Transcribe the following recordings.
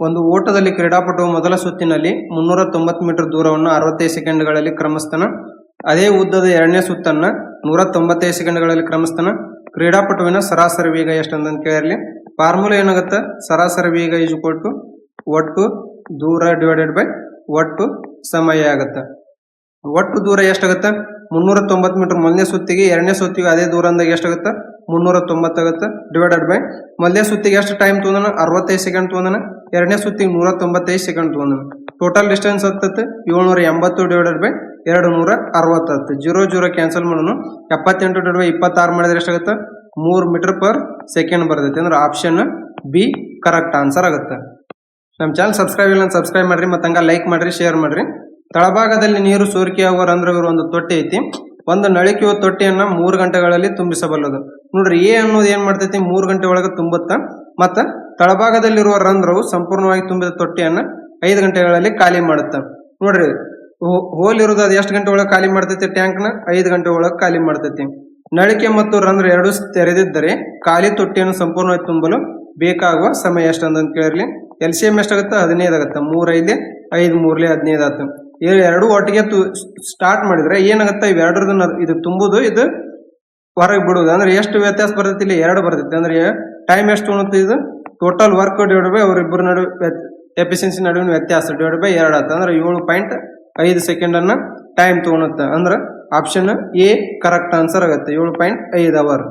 ಒಂದು ಓಟದಲ್ಲಿ ಕ್ರೀಡಾಪಟುವು ಮೊದಲ ಸುತ್ತಿನಲ್ಲಿ 390 ಮೀಟರ್ ದೂರವನ್ನು 65 ಸೆಕೆಂಡ್ಗಳಲ್ಲಿ ಕ್ರಮಿಸ್ತಾನ. ಅದೇ ಉದ್ದದ ಎರಡನೇ ಸುತ್ತನ್ನ 195 ಸೆಕೆಂಡ್ಗಳಲ್ಲಿ ಕ್ರಮಿಸ್ತಾನ. ಕ್ರೀಡಾಪಟುವಿನ ಸರಾಸರಿ ವೇಗ ಎಷ್ಟು ಅಂತ ಕೇಳಿರಲಿ. ಫಾರ್ಮುಲಾ ಏನಾಗುತ್ತೆ? ಸರಾಸರಿ ವೇಗ ಈಜುಕೊಟ್ಟು ಒಟ್ಟು ದೂರ ಡಿವೈಡೆಡ್ ಬೈ ಒಟ್ಟು ಸಮಯ ಆಗುತ್ತೆ. ಒಟ್ಟು ದೂರ ಎಷ್ಟಾಗುತ್ತೆ? 390 ಮೀಟರ್ ಮೊದಲನೇ ಸುತ್ತಿಗೆ, ಎರಡನೇ ಸುತ್ತಿಗೆ ಅದೇ ದೂರ ಅಂದಾಗ ಎಷ್ಟಾಗುತ್ತೆ? 390 ಆಗುತ್ತೆ. ಡಿವೈಡೆಡ್ ಬೈ ಮೊದಲನೇ ಸುತ್ತಿಗೆ ಎಷ್ಟು ಟೈಮ್ ತೊಗೊಂಡನ? 65 ಸೆಕೆಂಡ್ ತೊಗೊಂಡನ. ಎರಡನೇ ಸುತ್ತಿಗೆ 195 ಸೆಕೆಂಡ್ ತೊಗೊಂಡನ. ಟೋಟಲ್ ಡಿಸ್ಟೆನ್ಸ್ ಹತ್ತತ್ತೆ 780 ಡಿವೈಡೆಡ್ ಬೈ 260. 0 ಕ್ಯಾನ್ಸಲ್ ಮಾಡೋಣ. 78 ಡಿವೈಡೆಡ್ ಬೈ 26 ಮಾಡಿದ್ರೆ ಎಷ್ಟಾಗುತ್ತೆ? 3 ಮೀಟರ್ ಪರ್ ಸೆಕೆಂಡ್ ಬರ್ತೈತಿ. ಅಂದ್ರೆ ಆಪ್ಷನ್ ಬಿ ಕರೆಕ್ಟ್ ಆನ್ಸರ್ ಆಗುತ್ತೆ. ನಮ್ಮ ಚಾನಲ್ ಸಬ್ಸ್ಕ್ರೈಬ್ ಇಲ್ಲ ಸಬ್ಸ್ಕ್ರೈಬ್ ಮಾಡ್ರಿ, ಮತ್ತೆ ಹಂಗ ಲೈಕ್ ಮಾಡ್ರಿ, ಶೇರ್ ಮಾಡ್ರಿ. ತಳಭಾಗದಲ್ಲಿ ನೀರು ಸೋರಿಕೆ ಆಗುವ ರಂಧ್ರವಿರುವ ಒಂದು ತೊಟ್ಟಿ ಐತಿ. ಒಂದು ನಳಿಕೆಯುವ ತೊಟ್ಟಿಯನ್ನ 3 ಗಂಟೆಗಳಲ್ಲಿ ತುಂಬಿಸಬಲ್ಲದು. ನೋಡ್ರಿ, ಎ ಅನ್ನೋದು ಏನ್ ಮಾಡ್ತೈತಿ? 3 ಗಂಟೆ ಒಳಗೆ ತುಂಬುತ್ತ. ಮತ್ತ ತಳಭಾಗದಲ್ಲಿರುವ ರಂಧ್ರವು ಸಂಪೂರ್ಣವಾಗಿ ತುಂಬಿದ ತೊಟ್ಟಿಯನ್ನ 5 ಗಂಟೆಗಳಲ್ಲಿ ಖಾಲಿ ಮಾಡುತ್ತ. ನೋಡ್ರಿ, ಹೋಲ್ ಇರೋದು ಅದು ಎಷ್ಟು ಗಂಟೆ ಒಳಗೆ ಖಾಲಿ ಮಾಡ್ತೈತಿ? ಟ್ಯಾಂಕ್ನ 5 ಗಂಟೆ ಒಳಗೆ ಖಾಲಿ ಮಾಡ್ತೈತಿ. ನಳಿಕೆ ಮತ್ತು ರಂಧ್ರ ಎರಡು ತೆರೆದಿದ್ದರೆ ಖಾಲಿ ತೊಟ್ಟಿಯನ್ನು ಸಂಪೂರ್ಣವಾಗಿ ತುಂಬಲು ಬೇಕಾಗುವ ಸಮಯ ಎಷ್ಟು ಅಂತ ಕೇಳಿರ್ಲಿ. LCM ಎಷ್ಟಾಗುತ್ತೆ? 15 ಆಗುತ್ತೆ. 3 5 5 3 15 ಆಯ್ತು. ಎರಡು ಒಟ್ಟಿಗೆ ಸ್ಟಾರ್ಟ್ ಮಾಡಿದ್ರೆ ಏನಾಗುತ್ತೆ? ಇವೆರಡರದ್ದು ಇದು ತುಂಬುದು, ಇದು ಹೊರಗೆ ಬಿಡುದು. ಅಂದ್ರೆ ಎಷ್ಟು ವ್ಯತ್ಯಾಸ ಬರ್ತೈತಿ? ಇಲ್ಲಿ 2 ಬರ್ತೈತಿ. ಅಂದ್ರೆ ಟೈಮ್ ಎಷ್ಟು ಉಣುತ್ತೆ? ಇದು ಟೋಟಲ್ ವರ್ಕ್ ಡಿವೈಡ್ ಬೈ ಅವರಿಬ್ಬರು ನಡುವೆ ಎಫಿಷಿಯನ್ಸಿ ನಡುವಿನ ವ್ಯತ್ಯಾಸ ಡಿವೈಡ್ ಬೈ 2 ಆಯ್ತು. ಅಂದ್ರೆ 7.5 ಸೆಕೆಂಡ್ ಅನ್ನ ಟೈಮ್ ತಗೊಳುತ್ತೆ. ಅಂದ್ರೆ ಆಪ್ಷನ್ ಎ ಕರೆಕ್ಟ್ ಆನ್ಸರ್ ಆಗುತ್ತೆ. 7.5 ಅವರ್.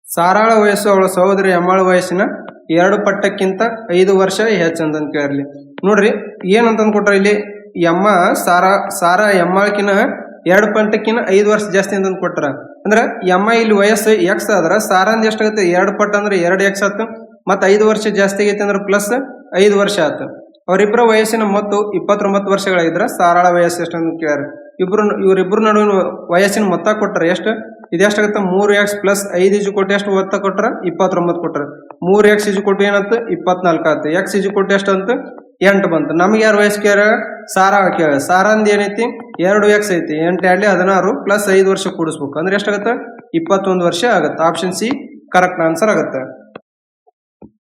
ಸಾರಾಳ ವಯಸ್ಸು ಅವಳ ಸಹೋದರಿ ಎಮ್ಮಾಳ ವಯಸ್ಸಿನ 2 ಪಟ್ಟಕ್ಕಿಂತ 5 ವರ್ಷ ಹೆಚ್ಚು ಅಂತ ಕೇಳಿರ್ಲಿ. ನೋಡ್ರಿ, ಏನಂತಂದ್ ಕೊಟ್ರ ಇಲ್ಲಿ ಸಾರಾ ಎಮ್ಮಾಳ್ಕಿನ 2 ಪಟ್ಟಕ್ಕಿಂತ 5 ವರ್ಷ ಜಾಸ್ತಿ ಅಂತಂದ್ ಕೊಟ್ರ. ಅಂದ್ರ ಎಮ್ಮ ಇಲ್ಲಿ ವಯಸ್ಸು ಎಕ್ಸ್ ಆದ್ರ ಸಾರಾಂದ್ ಎಷ್ಟಾಗುತ್ತೆ? 2 ಪಟ್ಟು ಅಂದ್ರೆ 2x ಆಯ್ತು. ಮತ್ತ 5 ವರ್ಷ ಜಾಸ್ತಿ ಆಗೈತಿ ಅಂದ್ರೆ ಪ್ಲಸ್ 5 ವರ್ಷ ಆಯ್ತು. ಅವರಿಬ್ಬರ ವಯಸ್ಸಿನ ಮೊತ್ತ 29 ವರ್ಷಗಳಾಗಿದ್ರ ಸಾರಾಳ ವಯಸ್ಸು ಎಷ್ಟು ಅಂತ ಕೇಳ್ಯಾರ. ಇವರಿಬ್ಬರು ನಡುವಿನ ವಯಸ್ಸಿನ ಮೊತ್ತ ಕೊಟ್ರ ಎಷ್ಟು? ಇದೆಷ್ಟಾಗುತ್ತೆ? 3x ಪ್ಲಸ್ 5 ಇಜು ಕೊಟ್ಟು ಎಷ್ಟು ಮೊತ್ತ ಕೊಟ್ರ? 29 ಕೊಟ್ರ. 3x ಇಜು ಕೊಟ್ಟು ಏನಂತ? 24 ಆಯ್ತು. x ಇಜು ಕೊಟ್ಟು ಎಷ್ಟು ಅಂತ? 8 ಬಂತು. ನಮ್ಗೆ ಯಾರು ವಯಸ್ಸು ಕೇಳ? ಸಾರಾ ಕೇಳ. ಸಾರಾಂದ್ ಏನೈತಿ? 2x ಐತಿ. 8 2 16 ಪ್ಲಸ್ 5 ವರ್ಷ ಕೂಡಿಸ್ಬೇಕು. ಅಂದ್ರೆ ಎಷ್ಟಾಗುತ್ತೆ? 21 ವರ್ಷ ಆಗುತ್ತೆ. ಆಪ್ಷನ್ ಸಿ ಕರೆಕ್ಟ್ ಆನ್ಸರ್ ಆಗುತ್ತೆ.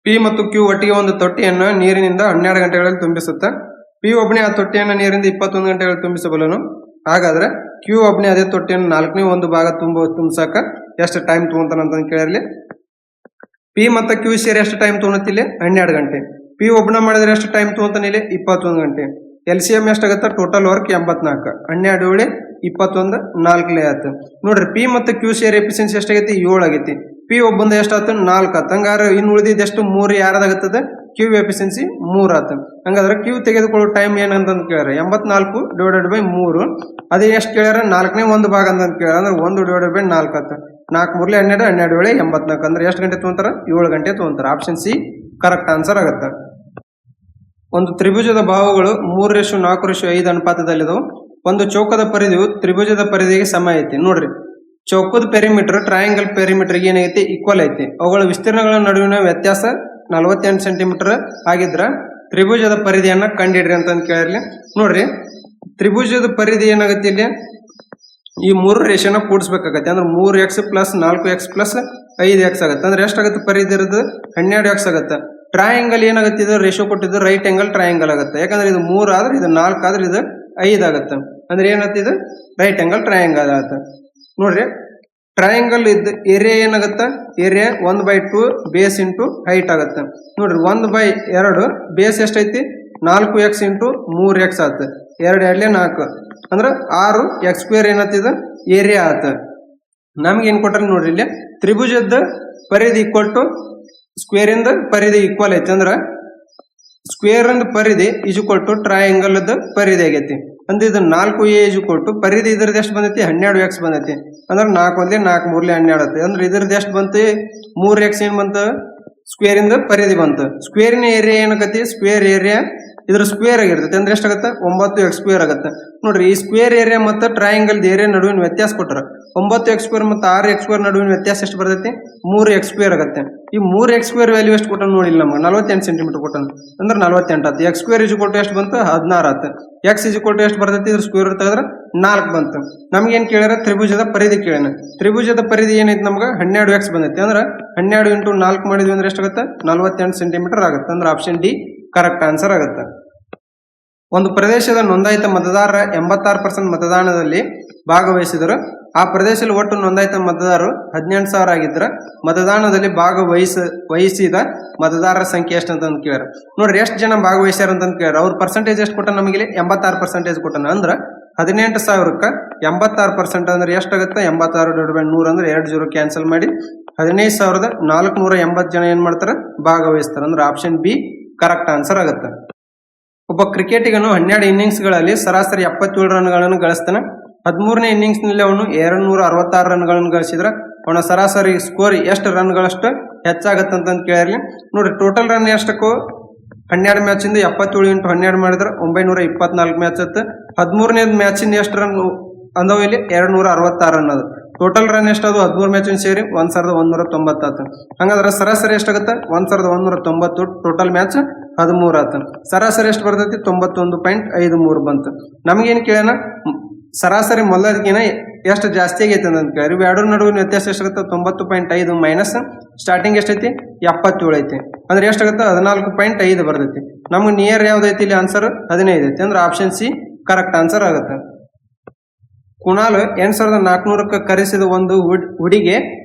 ಪಿ ಮತ್ತು ಕ್ಯೂ ಒಟ್ಟಿಗೆ ಒಂದು ತೊಟ್ಟಿಯನ್ನು ನೀರಿನಿಂದ 12 ಗಂಟೆಗಳಲ್ಲಿ ತುಂಬಿಸುತ್ತೆ. ಪಿ ಒಬ್ಬನೇ ಆ ತೊಟ್ಟಿಯನ್ನು ನೀರಿನಿಂದ 21 ಗಂಟೆಗಳಲ್ಲಿ ತುಂಬಿಸಬಲ್ಲನು. ಹಾಗಾದ್ರೆ ಕ್ಯೂ ಒಬ್ಬನೇ ಅದೇ ತೊಟ್ಟಿಯನ್ನು 4ನೇ ಒಂದು ಭಾಗ ತುಂಬಿಸಾಕ ಎಷ್ಟು ಟೈಮ್ ತಗೊಂತಾನಂತ ಕೇಳಿರ್ಲಿ. ಪಿ ಮತ್ತು ಕ್ಯೂ ಸೇರಿ ಎಷ್ಟು ಟೈಮ್ ತಗೊಳತಿಲ್ಲ? 12 ಗಂಟೆ. ಪಿ ಒಬ್ಬನ ಮಾಡಿದ್ರೆ ಎಷ್ಟು ಟೈಮ್ ತಗೊಂತಾನೆ? ಇಲ್ಲಿ 21 ಗಂಟೆ. LCM ಎಷ್ಟಾಗುತ್ತೆ? Total work 84. 12 7 21 4 ಆಯ್ತು. ನೋಡ್ರಿ, ಪಿ ಮತ್ತು ಕ್ಯೂ ಸೇರಿ ಎಫಿಷಿಯನ್ಸಿ ಎಷ್ಟಾಗೈತಿ? 7 ಆಗೈತಿ. ಪಿ ಒಬ್ಬಂದ ಎಷ್ಟಾಯ್ತು? 4 ಆಯ್ತು. ಹಂಗಾರೆ ಇನ್ನು ಉಳಿದಿದ್ದು ಎಷ್ಟು? 3 ಯಾರದಾಗುತ್ತದೆ? ಕ್ಯೂ ಎಫಿಷಿಯನ್ಸಿ 3 ಆಯ್ತು. ಹಂಗಾದ್ರೆ ಕ್ಯೂ ತೆಗೆದುಕೊಳ್ಳೋ ಟೈಮ್ ಏನಂತ ಕೇಳ್ಯಾರ? 84 ಡಿವೈಡೆಡ್ ಬೈ 3. ಅದೇ ಎಷ್ಟು ಕೇಳ್ಯಾರ? 4ನೇ ಒಂದು ಭಾಗ ಅಂತ ಕೇಳ್ಯಾರ. ಅಂದ್ರೆ 1 ಡಿವೈಡೆಡ್ ಬೈ 4 ಆಯ್ತು. 4 3 12 12 7 84. ಅಂದ್ರೆ ಎಷ್ಟು ಗಂಟೆ ತಗೊಂತಾರ? 7 ಗಂಟೆ ತಗೊಂತಾರ. ಆಪ್ಷನ್ ಸಿ ಕರೆಕ್ಟ್ ಆನ್ಸರ್ ಆಗುತ್ತೆ. ಒಂದು ತ್ರಿಭುಜದ ಬಾಹುಗಳು 3:4:5 ಅನುಪಾತದಲ್ಲಿದವು. ಒಂದು ಚೌಕದ ಪರಿಧಿಯು ತ್ರಿಭುಜದ ಪರಿಧಿಗೆ ಸಮ ಐತಿ. ನೋಡ್ರಿ, ಚೌಕದ ಪೆರಿಮೀಟರ್ ಟ್ರಯಾಂಗಲ್ ಪೆರಿಮೀಟರ್ಗೆ ಏನೈತಿ? ಈಕ್ವಲ್ ಐತಿ. ಅವುಗಳ ವಿಸ್ತೀರ್ಣಗಳ ನಡುವಿನ ವ್ಯತ್ಯಾಸ 48 ಸೆಂಟಿಮೀಟರ್ ಆಗಿದ್ರ ತ್ರಿಭುಜದ ಪರಿಧಿಯನ್ನ ಕಂಡಿಡ್ರಿ ಅಂತ ಕೇಳಿರ್ಲಿ. ನೋಡ್ರಿ, ತ್ರಿಭುಜದ ಪರಿಧಿ ಏನಾಗುತ್ತೆ? ಇಲ್ಲಿ ಈ 3 ರೇಷನ ಕೂಡಿಸ್ಬೇಕಾಗತ್ತೆ. ಅಂದ್ರೆ 3x plus 4x plus 5x ಆಗುತ್ತೆ. ಅಂದ್ರೆ ಎಷ್ಟಾಗುತ್ತೆ? ಪರಿಧಿ ಇರೋದು 12x ಆಗುತ್ತೆ. ಟ್ರಯಾಂಗಲ್ ಏನಾಗುತ್ತೆ? ಇದು ರೇಷೋ ಕೊಟ್ಟಿದ್ದು ರೈಟ್ ಆಂಗಲ್ ಟ್ರಯಾಂಗಲ್ ಆಗುತ್ತೆ. ಯಾಕಂದ್ರೆ ಇದು 3 ಆದ್ರೆ ಇದು 4 ಆದ್ರೆ ಇದು 5 ಆಗುತ್ತೆ. ಅಂದ್ರೆ ಏನಾಗುತ್ತೆ? ಇದು ರೈಟ್ ಆಂಗಲ್ ಟ್ರಯಾಂಗಲ್ ಆಗುತ್ತೆ. ನೋಡ್ರಿ, ಟ್ರಯಾಂಗಲ್ ಇದ್ದ ಏರಿಯಾ ಏನಾಗುತ್ತೆ? ಏರಿಯಾ 1/2 ಬೇಸ್ ಇಂಟು ಹೈಟ್ ಆಗುತ್ತೆ. ನೋಡ್ರಿ, 1/2 ಬೇಸ್ ಎಷ್ಟೈತಿ? 4x ಇಂಟು 3x ಆಯ್ತು. 2 2 4 ಅಂದ್ರೆ 6x² ಏನತ್ತಿದ ಏರಿಯಾ ಆಯ್ತು. ನಮ್ಗೆ ಏನ್ ಕೊಟ್ಟಾರ? ನೋಡ್ರಿ, ಇಲ್ಲಿ ತ್ರಿಭುಜದ ಪರಿಧಿ ಈಕ್ವಲ್ ಟು ಸ್ಕ್ವೇರ್ ಇಂದ ಪರಿಧಿ ಈಕ್ವಲ್ ಐತಿ. ಅಂದ್ರ ಸ್ಕ್ವೇರ್ ಇಂದ ಪರಿಧಿ ಈಕ್ವಲ್ ಟು ಟ್ರಯಾಂಗಲ್ ಪರಿಧಿ ಆಗೈತಿ. ಅಂದ್ರೆ ಇದು 4a ಈಕ್ವಲ್ ಟು ಪರಿಧಿ ಇದ್ರದ್ದು ಎಷ್ಟು ಬಂದೈತಿ? 12x ಬಂದೈತಿ. ಅಂದ್ರೆ 4 1 4 3 12 ಆಗುತ್ತೆ. ಅಂದ್ರೆ ಇದ್ರದ್ದು ಎಷ್ಟು ಬಂತು? 3x ಏನ್ ಬಂತು? ಸ್ಕ್ವೇರ್ ಇಂದ ಪರಿಧಿ ಬಂತು. ಸ್ಕ್ವೇರಿನ ಏರಿಯಾ ಏನಾಗತ್ತೆ? ಸ್ಕ್ವೇರ್ ಏರಿಯಾ ಇದ್ರ ಸ್ಕ್ವೇರ್ ಆಗಿರ್ತೈತಿ. ಅಂದ್ರೆ ಎಷ್ಟಾಗತ್ತೆ? 9x² ಆಗುತ್ತೆ. ನೋಡ್ರಿ ಈ ಸ್ಕ್ವೇರ್ ಏರಿಯಾ ಮತ್ತು ಟ್ರಯಾಂಗಲ್ ಏರಿಯಾ ನಡುವಿನ ವ್ಯತ್ಯಾಸ ಕೊಟ್ಟರು 9x² ಮತ್ತು 6x² ನಡುವಿನ ವ್ಯತ್ಯಾಸ ಎಷ್ಟು ಬರ್ತೈತಿ 3x² ಆಗುತ್ತೆ ಈ 3x² ವ್ಯಾಲ್ಯೂ ಎಷ್ಟು ಕೊಟ್ಟನು ನೋಡಿಲ್ಲ ನಮಗೆ 48 ಸೆಂಟಿಮೀಟರ್ ಕೊಟ್ಟನು ಅಂದ್ರೆ 48 ಆಯ್ತು x² ಎಷ್ಟು ಬಂತು 16 ಆಯ್ತು x ಎಷ್ಟು ಬರ್ತೈತಿ ಇದ್ರ ಸ್ಕ್ವೇರ್ ತೆಗೆದ್ರೆ 4 ಬಂತು ನಮ್ಗೇನ್ ಕೇಳ್ಯಾರ ತ್ರಿಭುಜದ ಪರಿಧಿ ಕೇಳ್ಯಾನ ತ್ರಿಭುಜದ ಪರಿಧಿ ಏನೈತಿ ನಮ್ಗೆ 12x ಬಂದೈತಿ ಅಂದ್ರೆ 12 × 4 ಮಾಡಿದ್ವಿ ಅಂದ್ರೆ ಎಷ್ಟಾಗುತ್ತೆ 48 ಸೆಂಟಿಮೀಟರ್ ಆಗುತ್ತೆ ಅಂದ್ರೆ ಆಪ್ಷನ್ ಡಿ ಕರೆಕ್ಟ್ ಆನ್ಸರ್ ಆಗುತ್ತೆ ಒಂದು ಪ್ರದೇಶದ ನೋಂದಾಯಿತ ಮತದಾರರ 86% ಮತದಾನದಲ್ಲಿ ಭಾಗವಹಿಸಿದರು ಆ ಪ್ರದೇಶದಲ್ಲಿ ಒಟ್ಟು ನೋಂದಾಯಿತ ಮತದಾರರು 18,000 ಆಗಿದ್ರೆ ಮತದಾನದಲ್ಲಿ ಭಾಗವಹಿಸಿದ ಮತದಾರರ ಸಂಖ್ಯೆ ಎಷ್ಟು ಅಂತ ಕೇಳ್ಯಾರ ನೋಡ್ರಿ ಎಷ್ಟು ಜನ ಭಾಗವಹಿಸ್ಯಾರ ಅಂತ ಕೇಳ್ಯಾರ ಅವ್ರ ಪರ್ಸೆಂಟೇಜ್ ಎಷ್ಟು ಕೊಟ್ಟ ನಮಗೆ 86% ಕೊಟ್ಟನ ಅಂದ್ರೆ 18,000ಕ್ಕೆ 86% ಅಂದ್ರೆ ಎಷ್ಟಾಗುತ್ತೆ 86/100 ಅಂದ್ರೆ 2 0 ಕ್ಯಾನ್ಸಲ್ ಮಾಡಿ 15,480 ಜನ ಏನ್ ಮಾಡ್ತಾರೆ ಭಾಗವಹಿಸ್ತಾರೆ ಅಂದ್ರೆ ಆಪ್ಷನ್ ಬಿ ಕರೆಕ್ಟ್ ಆನ್ಸರ್ ಆಗುತ್ತೆ ಒಬ್ಬ ಕ್ರಿಕೆಟಿಗನು 12 ಇನ್ನಿಂಗ್ಸ್ಗಳಲ್ಲಿ ಸರಾಸರಿ 77 ರನ್ಗಳನ್ನು ಗಳಿಸ್ತಾನೆ 13ನೇ ಇನ್ನಿಂಗ್ಸ್ನಲ್ಲಿ ಅವನು 266 ರನ್ಗಳನ್ನು ಗಳಿಸಿದ್ರೆ ಅವನ ಸರಾಸರಿ ಸ್ಕೋರ್ ಎಷ್ಟು ರನ್ಗಳಷ್ಟು ಹೆಚ್ಚಾಗತ್ತೆ ಅಂತ ಕೇಳಿರ್ಲಿ ನೋಡ್ರಿ ಟೋಟಲ್ ರನ್ ಎಷ್ಟಕ್ಕೂ 12 ಮ್ಯಾಚಿಂದ 77 × 12 ಮಾಡಿದ್ರೆ 924 ಮ್ಯಾಚ್ ಆಯ್ತು 13ನೇ ಮ್ಯಾಚಿಂದ ಎಷ್ಟು ರನ್ ಅಂದವು ಇಲ್ಲಿ 266 ರನ್ ಅದು ಟೋಟಲ್ ರನ್ ಎಷ್ಟದು 13 ಮ್ಯಾಚಿನ ಸೇರಿ 1190 ಆಯ್ತು ಹಂಗಾದ್ರೆ ಸರಾಸರಿ ಎಷ್ಟಾಗುತ್ತೆ 1190 ಟೋಟಲ್ ಮ್ಯಾಚ್ 13 ಆಯ್ತು ಸರಾಸರಿ ಎಷ್ಟು ಬರ್ತೈತಿ 91.53 ಬಂತು ನಮಗೇನು ಕೇಳೋಣ ಸರಾಸರಿ ಮೊದಲದಕ್ಕಿಂತ ಎಷ್ಟು ಜಾಸ್ತಿ ಆಗೈತೆ ಅಂತ ಕೇಳಿ ಎರಡು ನಡುವಿನ ವ್ಯತ್ಯಾಸ ಎಷ್ಟಾಗುತ್ತೆ 90.5 ಮೈನಸ್ ಸ್ಟಾರ್ಟಿಂಗ್ ಎಷ್ಟೈತಿ 77 ಐತಿ ಅಂದ್ರೆ ಎಷ್ಟಾಗುತ್ತೆ 14.5 ಬರ್ತೈತಿ ನಮ್ಗೆ ನಿಯರ್ ಯಾವ್ದೈತಿ ಇಲ್ಲಿ ಆನ್ಸರ್ 15 ಐತಿ ಅಂದ್ರೆ ಆಪ್ಷನ್ ಸಿ ಕರೆಕ್ಟ್ ಆನ್ಸರ್ ಆಗುತ್ತೆ ಕುಣಾಲ್ 8,400ಕ್ಕೆ ಕರೆಸಿದ ಒಂದು ಹುಡಿಗೆ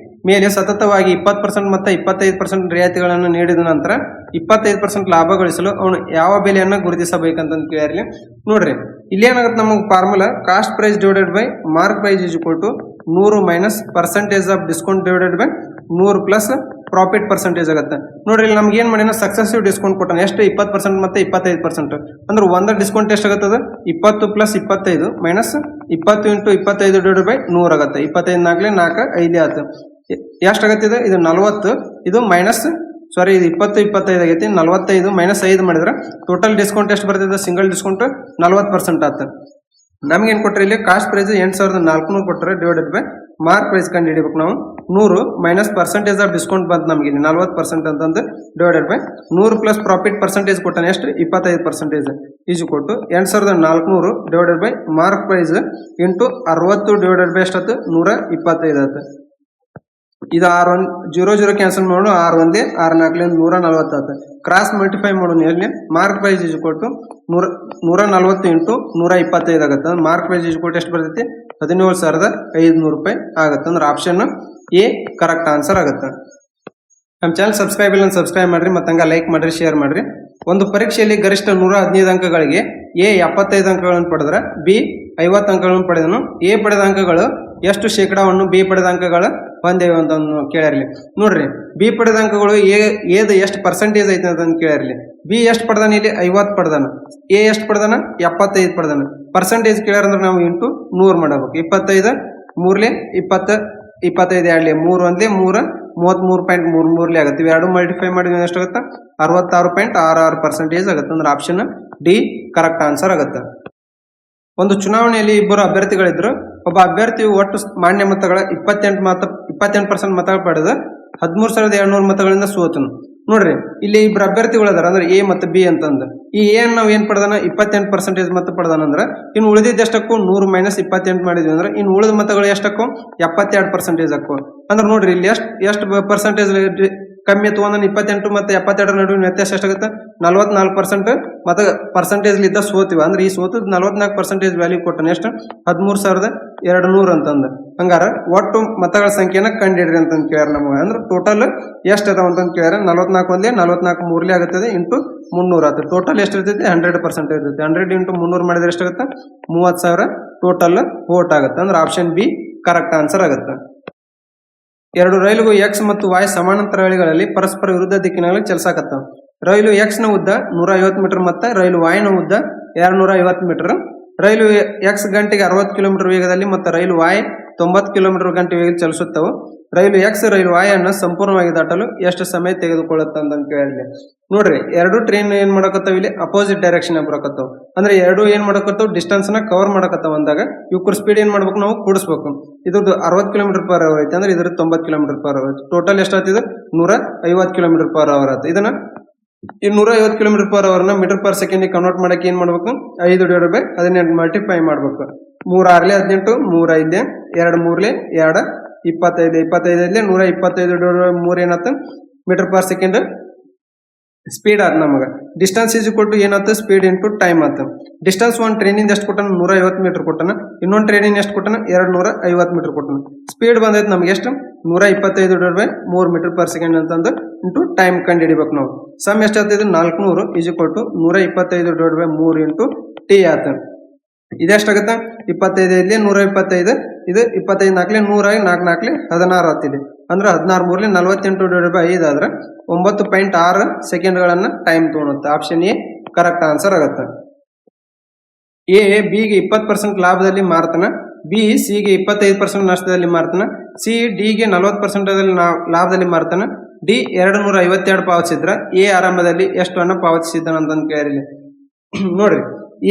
ಮೇಲೆ ಸತತವಾಗಿ 20% ಮತ್ತು 25% ರಿಯಾಯಿತಿಗಳನ್ನು ನೀಡಿದ ನಂತರ 25% ಲಾಭ ಗಳಿಸಲು ಅವನು ಯಾವ ಬೆಲೆಯನ್ನು ಗುರುತಿಸಬೇಕಂತ ಕೇಳಿರ್ಲಿ ನೋಡ್ರಿ ಇಲ್ಲಿ ಏನಾಗುತ್ತೆ ನಮಗೆ formula cost price divided by mark price is equal to 100 minus percentage of discount divided by 100 plus profit percentage ಆಗುತ್ತೆ ನೋಡ್ರಿ ಇಲ್ಲಿ ನಮ್ಗೆ ಏನ್ ಮಾಡಿನ ಸಕ್ಸೆಸಿವ್ ಡಿಸ್ಕೌಂಟ್ ಕೊಟ್ಟಾನ ಎಷ್ಟು 20% ಮತ್ತೆ 25% ಅಂದ್ರೆ ಒಂದರ ಡಿಸ್ಕೌಂಟ್ ಎಷ್ಟಾಗುತ್ತದೆ 20 ಪ್ಲಸ್ 25 ಮೈನಸ್ 20 × 25 ಡಿವೈಡೆಡ್ ಬೈ 100 ಆಗುತ್ತೆ 25 4 5 ಆಯ್ತು ಎಷ್ಟಾಗತ್ತೆ ಇದು 40 ಇದು ಮೈನಸ್ ಸಾರಿ ಇದು 20 25 ಆಗೈತಿ 45 ಮೈನಸ್ 5 ಮಾಡಿದ್ರೆ ಟೋಟಲ್ ಡಿಸ್ಕೌಂಟ್ ಎಷ್ಟು ಬರ್ತದೆ ಸಿಂಗಲ್ ಡಿಸ್ಕೌಂಟ್ 40% ಆಯ್ತು ನಮ್ಗೆ ಏನ್ ಕೊಟ್ರೆ ಇಲ್ಲಿ ಕಾಸ್ಟ್ ಪ್ರೈಸ್ 8,400 ಕೊಟ್ಟರೆ ಡಿವೈಡೆಡ್ ಬೈ ಮಾರ್ಕ್ ಪ್ರೈಸ್ ಕಂಡು ಹಿಡಿಬೇಕು ನಾವು 100 ಮೈನಸ್ ಪರ್ಸೆಂಟೇಜ್ ಆಫ್ ಡಿಸ್ಕೌಂಟ್ ಬಂತು ನಮಗೆ ಇಲ್ಲಿ 40% ಅಂತಂದು divided by 100 plus profit percentage ಕೊಟ್ಟಾನೆ ಎಷ್ಟು 25% ಈಜು ಕೊಟ್ಟು 8,400 divided by mark price into 60 divided by ಎಷ್ಟಾಯ್ತು 125 ಆಯ್ತು ಇದು 0 0 ಕ್ಯಾನ್ಸಲ್ ಮಾಡೋಣ 6 1 6 4 140 ಆಯ್ತು ಕ್ರಾಸ್ ಮಲ್ಟಿಫೈ ಮಾಡೋಣ ಇಲ್ಲಿ ಮಾರ್ಕ್ ಪ್ರೈಸ್ ಈಜು ಕೊಟ್ಟು 140 ಇಂಟು 125 ಆಗುತ್ತೆ ಮಾರ್ಕ್ ಪ್ರೈಸ್ ಈಜು ಕೊಟ್ಟು ಎಷ್ಟು ಬರ್ತೈತಿ 17,500 ರೂಪಾಯಿ ಆಗುತ್ತೆ ಅಂದ್ರೆ ಆಪ್ಷನ್ ಎ ಕರೆಕ್ಟ್ ಆನ್ಸರ್ ಆಗುತ್ತೆ ನಮ್ಮ ಚಾನಲ್ ಸಬ್ಸ್ಕ್ರೈಬ್ ಇಲ್ಲ ಸಬ್ಸ್ಕ್ರೈಬ್ ಮಾಡ್ರಿ ಮತ್ತಂಗ ಲೈಕ್ ಮಾಡ್ರಿ ಶೇರ್ ಮಾಡ್ರಿ ಒಂದು ಪರೀಕ್ಷೆಯಲ್ಲಿ ಗರಿಷ್ಠ 115 ಅಂಕಗಳಿಗೆ ಎ 75 ಅಂಕಗಳನ್ನು ಪಡೆದ್ರೆ ಬಿ 50 ಅಂಕಗಳನ್ನು ಪಡೆದನು ಎ ಪಡೆದ ಅಂಕಗಳು ಎಷ್ಟು ಶೇಕಡಾವನ್ನು ಬಿ ಪಡೆದ ಅಂಕಗಳು ಹೊಂದೇವೆ ಅಂತ ಕೇಳಿರ್ಲಿ ನೋಡ್ರಿ ಬಿ ಪಡೆದ ಅಂಕಗಳು ಎದು ಎಷ್ಟು ಪರ್ಸೆಂಟೇಜ್ ಐತೆ ಅಂತ ಕೇಳಿರ್ಲಿ ಬಿ ಎಷ್ಟು ಪಡೆದಾನ ಇಲ್ಲಿ 50 ಪಡೆದಾನ ಎ ಎಷ್ಟು ಪಡೆದಾನ 75 ಪಡೆದಾನ ಪರ್ಸೆಂಟೇಜ್ ಕೇಳ್ಯಾರಂದ್ರೆ ನಾವು ಇಂಟು 100 ಮಾಡಬೇಕು 25 3 20 25 2 3 1 33.33 ಆಗುತ್ತೆ ಇವೆರಡು ಮಲ್ಟಿಫೈ ಮಾಡಿದ್ರೆ ಎಷ್ಟಾಗುತ್ತೆ 66.66% ಆಗುತ್ತೆ ಅಂದ್ರೆ ಆಪ್ಷನ್ ಡಿ ಕರೆಕ್ಟ್ ಆನ್ಸರ್ ಆಗುತ್ತೆ ಒಂದು ಚುನಾವಣೆಯಲ್ಲಿ ಇಬ್ಬರು ಅಭ್ಯರ್ಥಿಗಳಿದ್ರು ಒಬ್ಬ ಅಭ್ಯರ್ಥಿಯು ಒಟ್ಟು ಮಾನ್ಯ ಮತಗಳ 28% ಮತಗಳು ಪಡೆದು 13,200 ಮತಗಳಿಂದ ಸೋತನು ನೋಡ್ರಿ ಇಲ್ಲಿ ಇಬ್ಬರು ಅಭ್ಯರ್ಥಿಗಳು ಅದಾರ ಅಂದ್ರೆ ಎ ಮತ್ತು ಬಿ ಅಂತಂದು ಈ ಎ ನಾವು ಏನ್ ಪಡೆದಾನ 28% ಮತ ಪಡೆದಾನ ಅಂದ್ರೆ ಇನ್ನು ಉಳಿದಿದ್ದ ಎಷ್ಟಕ್ಕೂ 100 ಮೈನಸ್ 28 ಮಾಡಿದ್ವಿ ಅಂದ್ರೆ ಇನ್ನು ಉಳಿದ ಮತಗಳು ಎಷ್ಟಕ್ಕೂ 72% ಹಾಕೋ ಅಂದ್ರೆ ನೋಡ್ರಿ ಇಲ್ಲಿ ಎಷ್ಟು ಪರ್ಸೆಂಟೇಜ್ ಕಮ್ಮಿ ತಗೊಂಡ 28 ಮತ್ತು 72 ನಡುವಿನ ವ್ಯತ್ಯಾಸ ಎಷ್ಟಾಗುತ್ತೆ 44% ಮತ ಪರ್ಸೆಂಟೇಜ್ ಇದ್ದ ಸೋತಿವಿ ಅಂದ್ರೆ ಈ ಸೋತದ 44% ವ್ಯಾಲ್ಯೂ ಕೊಟ್ಟನ ಎಷ್ಟು 13,200 ಅಂತಂದ ಹಂಗಾರ ಒಟ್ಟು ಮತಗಳ ಸಂಖ್ಯೆನ ಕಂಡಿಡ್ರಿ ಅಂತ ಕೇಳ್ಯಾರ ನಮಗೆ ಅಂದ್ರೆ ಟೋಟಲ್ ಎಷ್ಟು ಅದಾವ ಅಂತ ಕೇಳ್ಯಾರ 44 1 44 3 ಆಗುತ್ತದೆ ಇಂಟು 300 ಆಗುತ್ತೆ ಟೋಟಲ್ ಎಷ್ಟು ಇರ್ತೈತಿ 100% ಇರ್ತೈತಿ 100 ಇಂಟು 300 ಮಾಡಿದ್ರೆ ಎಷ್ಟಾಗುತ್ತೆ 30,000 ಟೋಟಲ್ ವೋಟ್ ಆಗುತ್ತೆ ಅಂದ್ರೆ ಆಪ್ಷನ್ ಬಿ ಕರೆಕ್ಟ್ ಆನ್ಸರ್ ಆಗುತ್ತೆ ಎರಡು ರೈಲುಗಳು ಎಕ್ಸ್ ಮತ್ತು ವಾಯ್ ಸಮಾನಾಂತರ ಹಳಿಗಳಲ್ಲಿ ಪರಸ್ಪರ ವಿರುದ್ಧ ದಿಕ್ಕಿನಲ್ಲಿ ಚಲಿಸಾಕತ್ತಾವ ರೈಲು ಎಕ್ಸ್ ನ ಉದ್ದ 150 ಮೀಟರ್ ಮತ್ತು ರೈಲು ವಾಯ್ ನ ಉದ್ದ 250 ಮೀಟರ್ ರೈಲು ಎಕ್ಸ್ ಗಂಟೆಗೆ 60 ಕಿಲೋಮೀಟರ್ ವೇಗದಲ್ಲಿ ಮತ್ತು ರೈಲು ವಾಯ್ 90 ಕಿಲೋಮೀಟರ್ ಗಂಟೆ ವೇಗ ಚಲಿಸುತ್ತವೆ ರೈಲು ಎಕ್ಸ್ ರೈಲು ವಾಯ್ ಅನ್ನು ಸಂಪೂರ್ಣವಾಗಿ ದಾಟಲು ಎಷ್ಟು ಸಮಯ ತೆಗೆದುಕೊಳ್ಳುತ್ತೆ ಅಂತ ಕೇಳಿದ್ವಿ. ನೋಡ್ರಿ, ಎರಡು ಟ್ರೈನ್ ಏನ್ ಮಾಡಕತ್ತಾವ ಇಲ್ಲಿ ಅಪೋಸಿಟ್ ಡೈರೆಕ್ಷನ್ ಬರಕತ್ತಾವ. ಅಂದ್ರೆ ಎರಡು ಏನ್ ಮಾಡಕತ್ತಾವ ಡಿಸ್ಟೆನ್ಸ್ ನ ಕವರ್ ಮಾಡಕತ್ತಾವ ಅಂದಾಗ ಇವ್ರ ಸ್ಪೀಡ್ ಏನ್ ಮಾಡ್ಬೇಕು ನಾವು ಕೂಡಿಸ್ಬೇಕು. ಇದ್ರದ್ದು 60 km/h ಐತಿ ಅಂದ್ರೆ ಇದ್ರ 90 km/h. ಟೋಟಲ್ ಎಷ್ಟಾಗ್ತಿದೆ 150 km/h ಆಯ್ತು. ಇದನ್ನ ಈ 150 km/h ನ ಮೀಟರ್ ಪರ್ ಸೆಕೆಂಡ್ ಕನ್ವರ್ಟ್ ಮಾಡಕ್ಕೆ ಏನ್ ಮಾಡ್ಬೇಕು 5/18 ಮಲ್ಟಿಪ್ಲೈ ಮಾಡ್ಬೇಕು. 3 6 18 3 5 2 3 2 25 25 125/3 ಏನಾಯ್ತು ಮೀಟರ್ ಪರ್ ಸೆಕೆಂಡ್ ಸ್ಪೀಡ್ ಆಯ್ತು. ನಮಗ ಡಿಸ್ಟೆನ್ಸ್ ಈಸ್ ಈಕ್ವಲ್ ಟು ಏನಾಯ್ತು ಸ್ಪೀಡ್ ಇಂಟು ಟೈಮ್ ಆಯ್ತು. ಡಿಸ್ಟೆನ್ಸ್ ಒಂದು ಟ್ರೈನಿಂದ ಎಷ್ಟು ಕೊಟ್ಟನ 150 ಮೀಟರ್ ಕೊಟ್ಟನ, ಇನ್ನೊಂದು ಟ್ರೈನಿಂದ ಎಷ್ಟು ಕೊಟ್ಟನ 250 ಮೀಟರ್ ಕೊಟ್ಟನ. ಸ್ಪೀಡ್ ಬಂದೈತೆ ನಮ್ಗೆ ಎಷ್ಟು 125/3 ಮೀಟರ್ ಪರ್ ಸೆಕೆಂಡ್ ಅಂತಂದು ಇಂಟು ಟೈಮ್ ಕಂಡು ಹಿಡಿಬೇಕು ನಾವು. ಸಮ್ ಎಷ್ಟಾಗ್ತದೆ 400 is equal to 125/3 into t ಆಯ್ತು. ಇದೆಷ್ಟಾಗುತ್ತೆ 25 ಇಲ್ಲಿ 125 ಇದು 25 4 100 4 4 16 ಆಗ್ತಿದೆ. ಅಂದ್ರೆ 16 3 48/5 ಆದ್ರೆ 9.6 ಸೆಕೆಂಡ್ಗಳನ್ನ ಟೈಮ್ ತಗೊಳುತ್ತೆ. ಆಪ್ಷನ್ ಎ ಕರೆಕ್ಟ್ ಆನ್ಸರ್ ಆಗುತ್ತೆ. ಎ ಬಿಗೆ 20% ಲಾಭದಲ್ಲಿ ಮಾರ್ತಾನ, ಬಿ ಸಿಗೆ 25% ನಷ್ಟದಲ್ಲಿ ಮಾರ್ತಾನ, ಸಿ ಡಿಗೆ 40% ಲಾಭದಲ್ಲಿ ಮಾರ್ತಾನ, ಡಿ 252 ಪಾವತಿಸಿದ್ರ ಎ ಆರಂಭದಲ್ಲಿ ಎಷ್ಟು ಹಣ ಪಾವತಿಸಿದ್ದಾನ ಅಂತ ಕೇಳಿಲ್ಲ. ನೋಡ್ರಿ,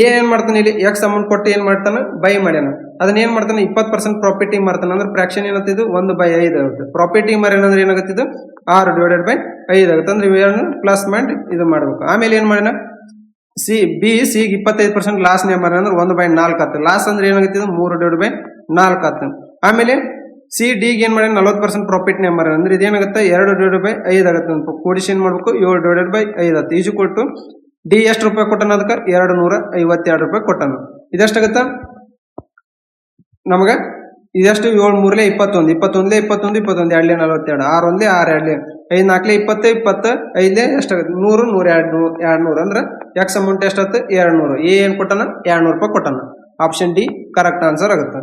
ಎ ಏನ್ ಮಾಡ್ತಾನೆ ಇಲ್ಲಿ ಎಕ್ಸ್ ಅಮೌಂಟ್ ಕೊಟ್ಟು ಏನ್ ಮಾಡ್ತಾನ ಬೈ ಮಾಡ್ಯಾನ. ಅದನ್ನ ಏನ್ ಮಾಡ್ತಾನೆ 20% ಪ್ರಾಫಿಟ್ ಮಾಡ್ತಾನ. ಅಂದ್ರೆ ಫ್ರಾಕ್ಷನ್ ಏನಾಗ್ತಿದ್ದು 1/5 ಆಗುತ್ತೆ. ಪ್ರಾಫಿಟ್ ಮಾರ್ಯಾನ ಅಂದ್ರೆ ಏನಾಗುತ್ತಿದ್ದು 6/5 ಆಗುತ್ತೆ. ಅಂದ್ರೆ ಇವೇನು ಪ್ಲಸ್ ಮಾಡಿ ಇದು ಮಾಡ್ಬೇಕು. ಆಮೇಲೆ ಏನ್ ಮಾಡ್ಯಾನ ಬಿ ಸಿಗೆ 25% ಲಾಸ್ ನೇ ಮಾರ್ಯಾನ ಅಂದ್ರೆ 1/4 ಆಗುತ್ತೆ. ಲಾಸ್ ಅಂದ್ರೆ ಏನಾಗುತ್ತಿದ್ದು 3/4 ಆಗುತ್ತೆ. ಆಮೇಲೆ ಸಿ ಡಿಗೆ ಏನ್ ಮಾಡ್ಯಾನ 40% ಪ್ರಾಫಿಟ್ ನೇ ಮಾರ್ಯಾನ ಅಂದ್ರೆ ಇದೇನಾಗುತ್ತೆ 2/5 ಆಗುತ್ತೆ. ಕೂಡಿಸಿ ಏನ್ ಮಾಡ್ಬೇಕು 7/5 ಆಗುತ್ತೆ. ಈಜು ಕೊಟ್ಟು ಡಿ ಎಷ್ಟು ರೂಪಾಯಿ ಕೊಟ್ಟನ ಅದಕ್ಕೆ 252 ರೂಪಾಯಿ ಕೊಟ್ಟನ. ಇದೆಷ್ಟಾಗತ್ತ ನಮಗ ಇದೆಷ್ಟು 7 3 21 21 21 21 2 42 6 1 6 2 5 4 20 25 ಎಷ್ಟಾಗುತ್ತೆ 100 100 200 ಅಂದ್ರೆ ಎಕ್ಸ್ ಅಮೌಂಟ್ ಎಷ್ಟಾಗುತ್ತೆ 200. ಎ ಏನ್ ಕೊಟ್ಟನ 200 ರೂಪಾಯಿ ಕೊಟ್ಟನ. ಆಪ್ಷನ್ ಡಿ ಕರೆಕ್ಟ್ ಆನ್ಸರ್ ಆಗುತ್ತೆ.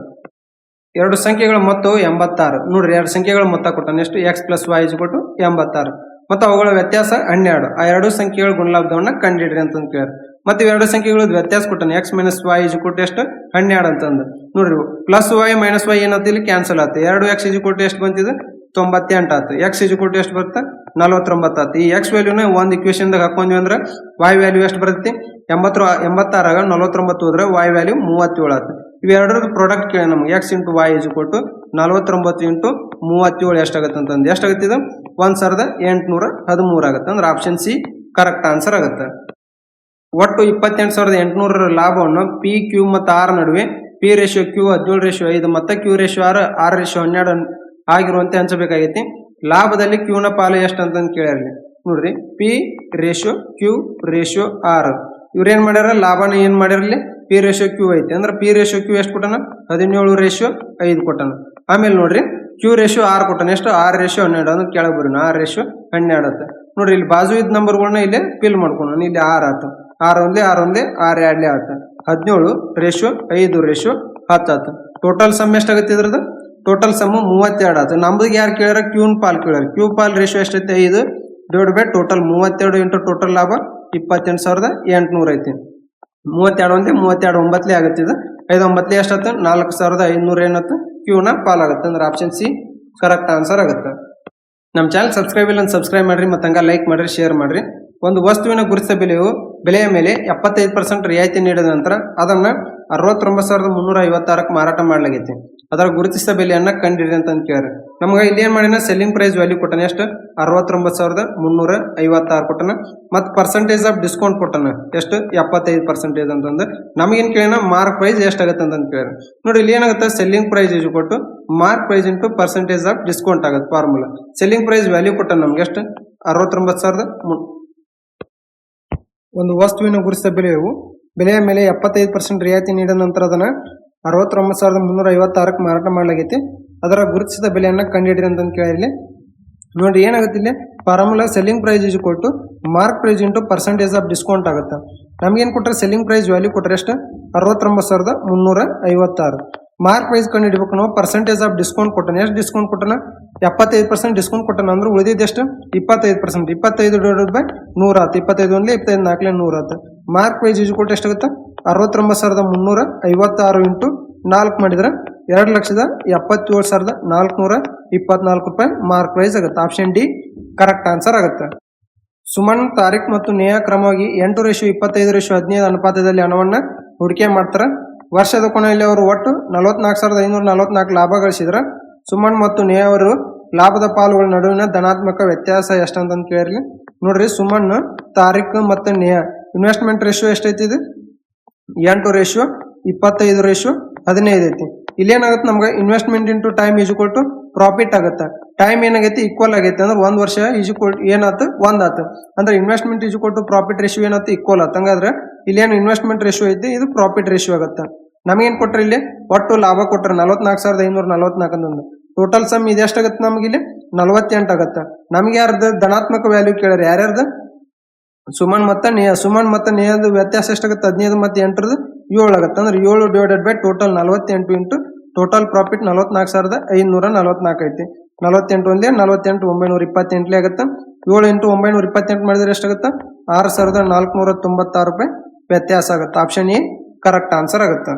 ಎರಡು ಸಂಖ್ಯೆಗಳ ಮೊತ್ತವು 86. ನೋಡ್ರಿ, ಎರಡು ಸಂಖ್ಯೆಗಳ ಮೊತ್ತ ಕೊಟ್ಟನ ಎಷ್ಟು ಎಕ್ಸ್ ಪ್ಲಸ್ ವೈ ಇಸ್ ಕೊಟ್ಟು 86 ಮತ್ತು ಅವುಗಳ ವ್ಯತ್ಯಾಸ 12. ಆ ಎರಡು ಸಂಖ್ಯೆಗಳ ಗುಣಲಬ್ಧವನ್ನ ಕಂಡಿಡ್ರಿ ಅಂತ ಕೇಳಿ. ಮತ್ತೆ ಇವೆರಡು ಸಂಖ್ಯೆಗಳ ವ್ಯತ್ಯಾಸ ಕೊಟ್ಟನ ಎಕ್ಸ್ ಮೈನಸ್ ವೈ ಇಸ್ ಕೊಟ್ಟು ಎಷ್ಟು 12 ಅಂತಂದು. ನೋಡ್ರಿ, ಪ್ಲಸ್ ವೈ ಮೈನಸ್ ವೈ ಏನಾಯ್ತು ಇಲ್ಲಿ ಕ್ಯಾನ್ಸಲ್ ಆಯ್ತು. 2x ಇಸ್ ಕೊಟ್ಟು ಎಷ್ಟು ಬಂತಿದ್ದು 98 ಆಯ್ತು. ಎಕ್ಸ್ ಇಸ್ ಕೊಟ್ಟು ಎಷ್ಟು ಬರುತ್ತೆ 49 ಆಯ್ತು. ಈ ಎಕ್ಸ್ ವ್ಯಾಲ್ಯೂನ ಒಂದು ಇಕ್ವೇಶನ್ ದಾಗ ಹಾಕೊಂಡ್ವಿ ಅಂದ್ರೆ ವೈ ವ್ಯಾಲ್ಯೂ ಎಷ್ಟು ಬರುತ್ತೆ 86 49 ಹೋದ್ರೆ ವೈ ವ್ಯಾಲ್ಯೂ 37 ಆಯ್ತು. ಇವೆರಡರದ್ದು ಪ್ರಾಡಕ್ಟ್ ಕೇಳಿ ನಮ್ಗೆ ಎಕ್ಸ್ ಇಂಟು ವೈ ಇಸ್ ಕೊಟ್ಟು 49 ಇಂಟು 37 ಎಷ್ಟಾಗುತ್ತೆ ಅಂತಂದು ಎಷ್ಟಾಗುತ್ತೆ ಇದು 1813 ಆಗುತ್ತೆ. ಅಂದ್ರೆ ಆಪ್ಷನ್ ಸಿ ಕರೆಕ್ಟ್ ಆನ್ಸರ್ ಆಗುತ್ತೆ. ಒಟ್ಟು 28,800 ಲಾಭವನ್ನು ಪಿ ಕ್ಯೂ ಮತ್ತು ಆರ್ ನಡುವೆ ಪಿ ರೇಷಿಯೋ ಕ್ಯೂ 17/5 ಮತ್ತು ಕ್ಯೂ ರೇಷಿಯೋ ಆರ್ 6/12 ಆಗಿರುವಂತೆ ಹಂಚಬೇಕಾಗೈತಿ. ಲಾಭದಲ್ಲಿ ಕ್ಯೂನ ಪಾಲು ಎಷ್ಟು ಅಂತಂದು ಕೇಳಿರಲಿ. ನೋಡ್ರಿ, P ratio Q ratio R ಇವ್ರೇನ್ ಮಾಡ್ಯಾರ ಲಾಭನ ಏನ್ ಮಾಡಿರಲಿ ಪಿ ರೇಷಿಯೋ ಕ್ಯೂ ಐತಿ. ಅಂದ್ರೆ ಪಿ ರೇಷಿಯೋ ಕ್ಯೂ ಎಷ್ಟು ಕೊಟ್ಟನ 17/5 ಕೊಟ್ಟನ. ಆಮೇಲೆ ನೋಡ್ರಿ ಕ್ಯೂ ರೇಷಿಯೋ ಆರ್ ಕೊಟ್ಟನ ಎಷ್ಟು 6/12 ಅಂದ್ರೆ ಕೆಳಗೆ ಬರೋಣ 6/12 ಆಗುತ್ತೆ. ನೋಡ್ರಿ, ಇಲ್ಲಿ ಬಾಜು ಇದ್ದ ನಂಬರ್ಗಳನ್ನ ಇಲ್ಲಿ ಫಿಲ್ ಮಾಡ್ಕೊಂಡು ಇಲ್ಲಿ 6 ಆಯ್ತು 6 1 6 1 6 2 ಆಯ್ತು 17/5/10 ಆಯ್ತು. ಟೋಟಲ್ ಸಮ್ ಎಷ್ಟಾಗುತ್ತೆ ಇದ್ರದ್ದು ಟೋಟಲ್ ಸಮ್ 32 ಆಯ್ತು. ನಮ್ದು ಯಾರು ಕೇಳ್ಯಾರ ಕ್ಯೂನ್ ಪಾಲ್ ಕೇಳ್ಯಾರ. ಕ್ಯೂ ಪಾಲ್ ರೇಷಿಯೋ ಎಷ್ಟೈತೆ 5 / ಟೋಟಲ್ 32 ಇಂಟು ಟೋಟಲ್ ಲಾಭ 28,800 ಐತಿ. 32 1 32 9 ಆಗುತ್ತೆ. ಇದು 5 9 ಎಷ್ಟಾಯ್ತು 4,500 ಏನತ್ತು ಕ್ಯೂನ ಪಾಲ್ ಆಗುತ್ತೆ. ಅಂದ್ರೆ ಆಪ್ಷನ್ ಸಿ ಕರೆಕ್ಟ್ ಆನ್ಸರ್ ಆಗುತ್ತೆ. ನಮ್ಮ ಚಾನಲ್ ಸಬ್ಸ್ಕ್ರೈಬ್ ಇಲ್ಲ ಸಬ್ಸ್ಕ್ರೈಬ್ ಮಾಡ್ರಿ, ಮತ್ತು ಹಂಗ ಲೈಕ್ ಮಾಡ್ರಿ, ಶೇರ್ ಮಾಡ್ರಿ. ಒಂದು ವಸ್ತುವಿನ ಗುರುತಿತ ಬೆಲೆಯ ಮೇಲೆ 75% ರಿಯಾಯಿತಿ ನೀಡಿದ ನಂತರ ಅದನ್ನ 69,356 ಮಾರಾಟ ಮಾಡಲಾಗೈತಿ. ಅದರ ಗುರುತಿಸಿದ ಬೆಲೆಯನ್ನ ಕಂಡಿಡಿ ಅಂತ ಕೇಳ್ರಿ. ನಮ್ಗೆ ಇಲ್ಲಿ ಏನ್ ಮಾಡಿನ ಸೆಲ್ಲಿಂಗ್ ಪ್ರೈಸ್ ವ್ಯಾಲ್ಯೂ ಕೊಟ್ಟನ ಎಷ್ಟು 69,356 ಕೊಟ್ಟನ. ಮತ್ತು ಪರ್ಸೆಂಟೇಜ್ ಆಫ್ ಡಿಸ್ಕೌಂಟ್ ಕೊಟ್ಟನ ಎಷ್ಟು 75% ಅಂತಂದು. ನಮಗೇನ್ ಕೇಳಿನ ಮಾರ್ಕ್ ಪ್ರೈಸ್ ಎಷ್ಟಾಗತ್ತೆ ಅಂತ ಕೇಳ್ರಿ. ನೋಡಿ, ಇಲ್ಲಿ ಏನಾಗುತ್ತೆ ಸೆಲ್ಲಿಂಗ್ ಪ್ರೈಸ್ ಇಸ್ ಕೊಟ್ಟು mark price into percentage of discount ಆಗುತ್ತೆ ಫಾರ್ಮುಲಾ. ಸೆಲ್ಲಿಂಗ್ ಪ್ರೈಸ್ ವ್ಯಾಲ್ಯೂ ಕೊಟ್ಟನ ನಮ್ಗೆ ಎಷ್ಟು 69,000. ಒಂದು ವಸ್ತುವಿನ ಗುರುತಿಸಿದ ಬೆಲೆಯ ಮೇಲೆ 75% ರಿಯಾಯಿತಿ ನೀಡಿದ ನಂತರ ಅದನ್ನ 69,356 ಮಾರಾಟ ಮಾಡಲಾಗೈತಿ. ಅದರ ಗುರುತಿಸಿದ ಬೆಲೆಯನ್ನ ಕಂಡುಹಿಡಿರಿ ಅಂತ ಕೇಳಿರ್ಲಿ. ನೋಡಿ, ಏನಾಗುತ್ತೆ ಇಲ್ಲಿ ಫಾರ್ಮುಲಾ ಸೆಲ್ಲಿಂಗ್ ಪ್ರೈಸ್ ಇಸ್ ಕೊಟ್ಟು mark price into percentage of discount ಆಗುತ್ತೆ. ನಮ್ಗೇನು ಕೊಟ್ಟರೆ ಸೆಲ್ಲಿಂಗ್ ಪ್ರೈಸ್ ವ್ಯಾಲ್ಯೂ ಕೊಟ್ಟರೆ ಎಷ್ಟು 69,356. ಮಾರ್ಕ್ ಪ್ರೈಸ್ ಕಂಡು ಹಿಡಿಬೇಕು ನಾವು. ಪರ್ಸೆಂಟೇಜ್ ಆಫ್ ಡಿಸ್ಕೌಂಟ್ ಕೊಟ್ಟನ ಎಷ್ಟು ಡಿಸ್ಕೌಂಟ್ ಕೊಟ್ಟನ 75% ಡಿಸ್ಕೌಂಟ್ ಕೊಟ್ಟನ. ಅಂದ್ರೆ ಉಳಿದಿದ್ದು ಎಷ್ಟು 25%. 25/100 ಆಯ್ತು. 25 1 25 4 100 ಆಯ್ತು. ಮಾರ್ಕ್ ಪ್ರೈಸ್ ಇಸ್ ಕೊಟ್ಟು ಎಷ್ಟಾಗುತ್ತೆ 69,356 ಇಂಟು 4 ಮಾಡಿದ್ರೆ 2,77,456 ರೂಪಾಯಿ ಮಾರ್ಕ್ ವೈಸ್ ಆಗುತ್ತೆ. ಆಪ್ಷನ್ ಡಿ ಕರೆಕ್ಟ್ ಆನ್ಸರ್ ಆಗುತ್ತೆ. ಸುಮನ್, ತಾರಿಕ್ ಮತ್ತು ನೇಹಾ ಕ್ರಮವಾಗಿ 8:25:15 ಅನುಪಾತದಲ್ಲಿ ಹಣವನ್ನು ಹೂಡಿಕೆ ಮಾಡ್ತಾರೆ. ವರ್ಷದ ಕೊನೆಯಲ್ಲಿ ಅವರು ಒಟ್ಟು 44,544 ಲಾಭ ಗಳಿಸಿದ್ರ. ಸುಮನ್ ಮತ್ತು ನೇಹಾ ಅವರು ಲಾಭದ ಪಾಲುಗಳ ನಡುವಿನ ಧನಾತ್ಮಕ ವ್ಯತ್ಯಾಸ ಎಷ್ಟು ಅಂತ ಕೇಳಿರ್ಲಿ. ನೋಡ್ರಿ, ಸುಮನ್, ತಾರಿಕ್ ಮತ್ತು ನೇಹಾ ಇನ್ವೆಸ್ಟ್ಮೆಂಟ್ ರೇಷಿಯೋ ಎಷ್ಟೈತಿ? ಇದು 8:25:15 ಐತಿ. ಇಲ್ಲೇನಾಗುತ್ತೆ, ನಮ್ಗೆ investment into time is equal to profit ಆಗುತ್ತೆ. ಟೈಮ್ ಏನಾಗೈತಿ, ಈಕ್ವಲ್ ಆಗೈತಿ. ಅಂದ್ರೆ 1 ವರ್ಷ ಈಸ್ ಈಕ್ವಲ್ ಏನಾಯ್ತು, 1 ಆತು. ಅಂದ್ರೆ investment is equal to profit ratio ಏನಾಯ್ತು, ಈಕ್ವಲ್ ಆಯ್ತು. ಹಂಗಾದ್ರೆ ಇಲ್ಲೇನು ಇನ್ವೆಸ್ಟ್ಮೆಂಟ್ ರೇಷಿಯೋ ಐತಿ, ಇದು ಪ್ರಾಫಿಟ್ ರೇಷಿಯೋ ಆಗುತ್ತೆ. ನಮಗೇನ್ ಕೊಟ್ರೆ ಇಲ್ಲಿ ಒಟ್ಟು ಲಾಭ ಕೊಟ್ರೆ 44,544 ಅಂತಂದು. ಟೋಟಲ್ ಸಮ್ ಇದು ಎಷ್ಟಾಗತ್ತೆ, ನಮ್ಗೆ ಇಲ್ಲಿ 48 ಆಗತ್ತೆ. ನಮ್ಗೆ ಯಾರ್ದು ಧನಾತ್ಮಕ ವ್ಯಾಲ್ಯೂ ಕೇಳ್ಯಾರ, ಯಾರ್ಯಾರ್ದು? ಸುಮನ್ ಮತ್ತೆ ನೇಹಾ. ಸುಮನ್ ಮತ್ತೆ ನೇಹಾದ ವ್ಯತ್ಯಾಸ ಎಷ್ಟಾಗುತ್ತೆ, 15 ಮತ್ತು 8 7 ಆಗುತ್ತೆ. ಅಂದ್ರೆ 7 divided by total 48 into total profit 44,544 ಐತಿ. 48 ಒಂದೇ 48, 928 ಆಗುತ್ತೆ. 7 ಇಂಟು 928 ಮಾಡಿದ್ರೆ ಎಷ್ಟಾಗುತ್ತೆ, 6,496 ರೂಪಾಯಿ ವ್ಯತ್ಯಾಸ ಆಗುತ್ತೆ. ಆಪ್ಷನ್ ಎ ಕರೆಕ್ಟ್ ಆನ್ಸರ್ ಆಗುತ್ತೆ.